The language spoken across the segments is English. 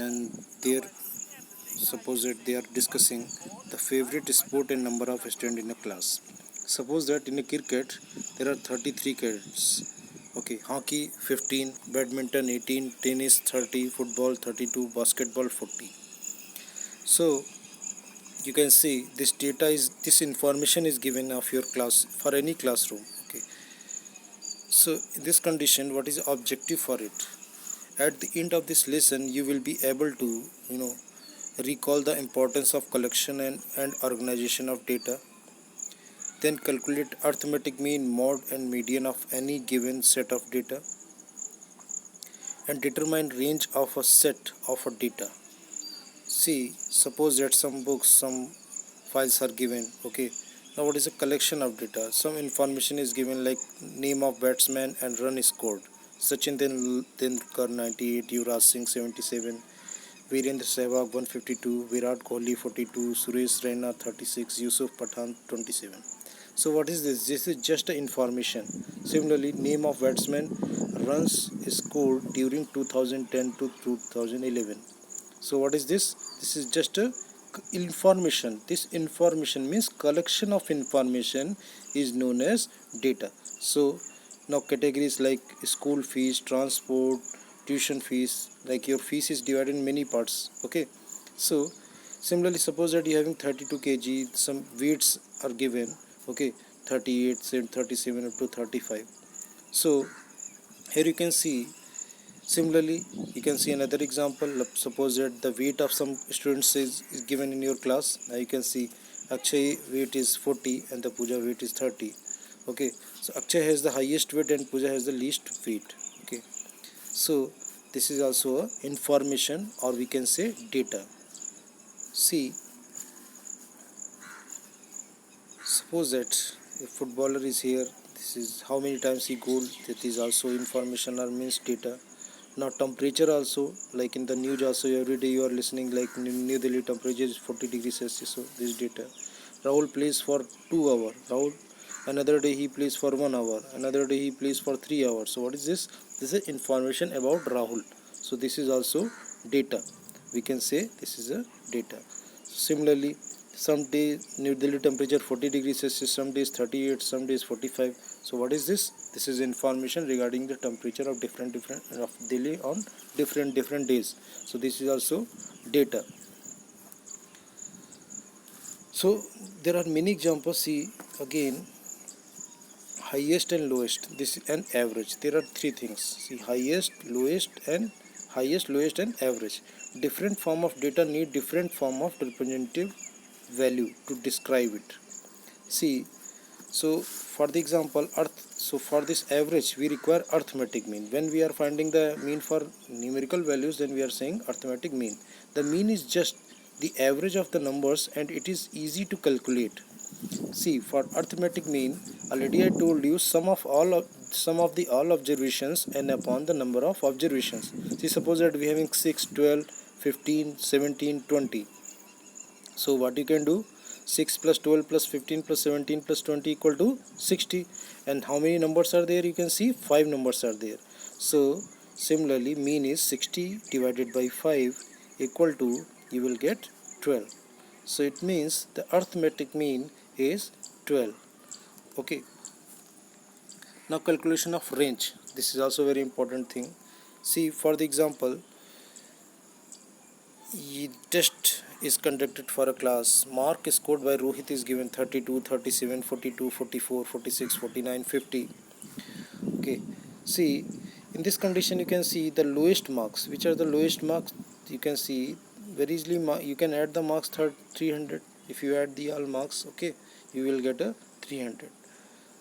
and there suppose that they are discussing the favorite sport and number of students in a class. Suppose that in a cricket there are 33 kids. Okay, hockey 15, badminton 18, tennis 30, football 32, basketball 40. So you can see this information is given of your class for any classroom. Okay, so in this condition, what is the objective for it? At the end of this lesson, you will be able to recall the importance of collection and organization of data, then calculate arithmetic mean, mode and median of any given set of data, and determine range of a set of a data. See, suppose that some books, some files are given. Okay, now what is a collection of data? Some information is given like name of batsman and run scored. Sachin Tendulkar 98, Yuvraj Singh 77, Virendra Sehwag 152, Virat Kohli 42, Suresh Raina 36, Yusuf Pathan 27. So what is this? This is just a information. Similarly, name of batsman, runs scored during 2010 to 2011. So what is this? This is just a information. This information means collection of information is known as data. So now categories like school fees, transport, tuition fees, like your fees is divided in many parts. Okay, so similarly, suppose that you are having 32 kg, some weights are given. Okay, 38, 37 up to 35. So here you can see. Similarly, you can see another example. Suppose that the weight of some students is given in your class. Now you can see Akshay weight is 40 and the Pooja weight is 30. Okay, so Akshay has the highest weight and Pooja has the least weight. Okay, so this is also a information, or we can say data. See, suppose that a footballer is here. This is how many times he goal. That is also information or means data. Now temperature also, like in the news also every day you are listening like New Delhi temperature is 40 degrees Celsius. So this data. Rahul plays for 2 hours. Rahul, another day he plays for 1 hour. Another day he plays for 3 hours. So what is this? This is information about Rahul. So this is also data. We can say this is a data. Similarly, some day New Delhi temperature 40 degrees Celsius, some days 38, some days 45. So what is this? This is information regarding the temperature of different of Delhi on different days. So this is also data. So there are many examples. See again, highest and lowest. This is an average. There are three things. See, highest, lowest, and average. Different form of data need different form of representative value to describe it. See, so for the example earth, so for this average we require arithmetic mean. When we are finding the mean for numerical values, then we are saying arithmetic mean. The mean is just the average of the numbers and it is easy to calculate. See, for arithmetic mean, already I told you sum of the all observations and upon the number of observations. See, suppose that we are having 6, 12, 15, 17, 20. So what you can do? 6 plus 12 plus 15 plus 17 plus 20 equal to 60. And how many numbers are there? You can see 5 numbers are there. So similarly, mean is 60 divided by 5 equal to, you will get 12. So it means the arithmetic mean is 12. Okay. Now calculation of range. This is also very important thing. See, for the example, test is conducted for a class. Mark scored by Rohit is given 32, 37, 42, 44, 46, 49, 50. Okay. See, in this condition you can see the lowest marks. Which are the lowest marks? You can see very easily. You can add the marks 300. If you add the all marks, okay, you will get a 300.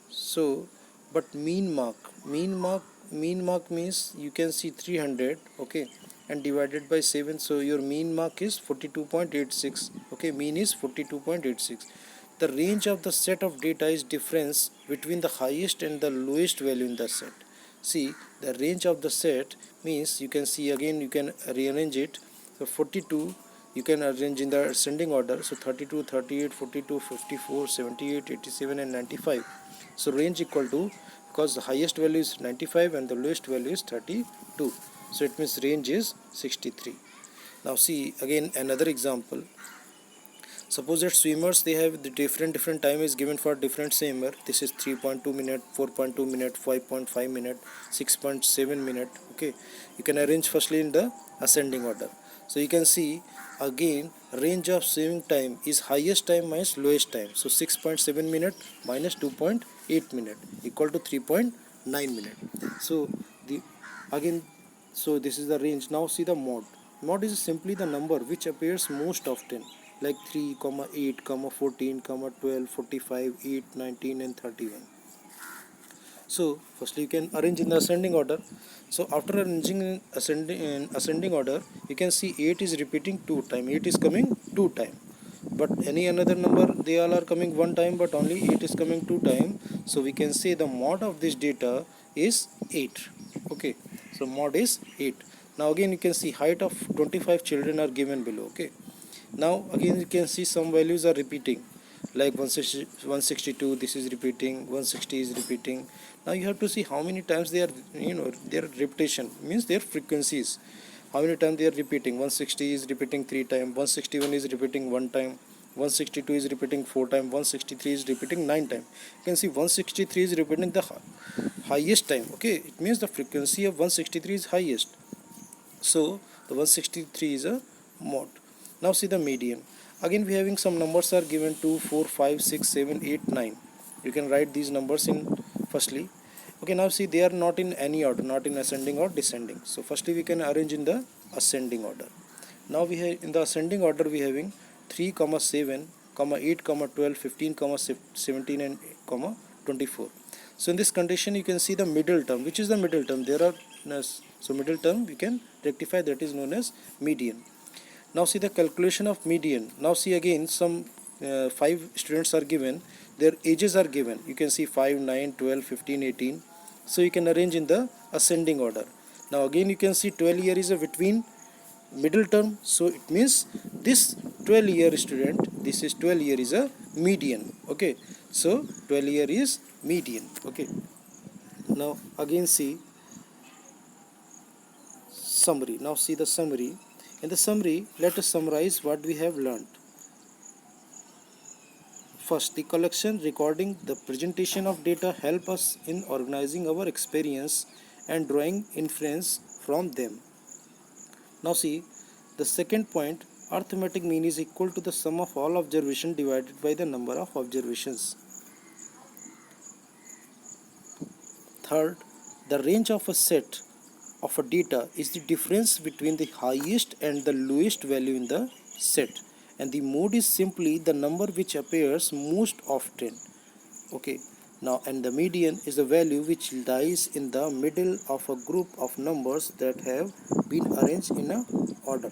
So, but mean mark means you can see 300. Okay, and divided by 7, so your mean mark is 42.86. okay, mean is 42.86. The range of the set of data is difference between the highest and the lowest value in the set. See, the range of the set means you can see again, you can rearrange it. So 42 you can arrange in the ascending order. So 32, 38, 42, 54, 78, 87 and 95. So range equal to, because the highest value is 95 and the lowest value is 32. So it means range is 63. Now see again another example. Suppose that swimmers, they have the different time is given for different swimmer. This is 3.2 minute, 4.2 minute, 5.5 minute, 6.7 minute. Okay, you can arrange firstly in the ascending order. So you can see again range of swimming time is highest time minus lowest time. So 6.7 minute minus 2.8 minute equal to 3.9 minute. So the again, so this is the range. Now see the mode. Mode is simply the number which appears most often, like 3, 8, 14, 12, 45, 8, 19 and 31. So firstly you can arrange in the ascending order. So after arranging in ascending order, you can see 8 is repeating 2 time, 8 is coming 2 time. But any another number, they all are coming 1 time, but only 8 is coming 2 time. So we can say the mod of this data is 8. Okay, so mod is 8. Now again you can see height of 25 children are given below. Okay, now again you can see some values are repeating, like 160, 162, this is repeating, 160 is repeating. Now you have to see how many times they are, their repetition means their frequencies, how many times they are repeating. 160 is repeating 3 times, 161 is repeating 1 time, 162 is repeating 4 times, 163 is repeating 9 times. You can see 163 is repeating the highest time. Okay, it means the frequency of 163 is highest. So the 163 is a mod. Now see the median. Again we having some numbers are given 2, 4, 5, 6, 7, 8, 9. You can write these numbers in firstly. Okay, now see they are not in any order, not in ascending or descending. So firstly we can arrange in the ascending order. Now we have in the ascending order we having 3, 7, 8, 12, 15, 17 and 24. So in this condition you can see the middle term. Which is the middle term? There are so middle term we can rectify, that is known as median. Now see the calculation of median. Now see again some 5 students are given, their ages are given. You can see 5, 9, 12, 15, 18. So you can arrange in the ascending order. Now again you can see 12 year is a between middle term, so it means this 12 year student, this is 12 year is a median. Okay, so 12 year is median. Okay, now again see summary. Now see the summary. In the summary, let us summarize what we have learned. First, the collection, recording, the presentation of data help us in organizing our experience and drawing inference from them. Now see, the second point, arithmetic mean is equal to the sum of all observation divided by the number of observations. Third, the range of a set of a data is the difference between the highest and the lowest value in the set, and the mode is simply the number which appears most often. Okay, now and the median is the value which lies in the middle of a group of numbers that have been arranged in a order.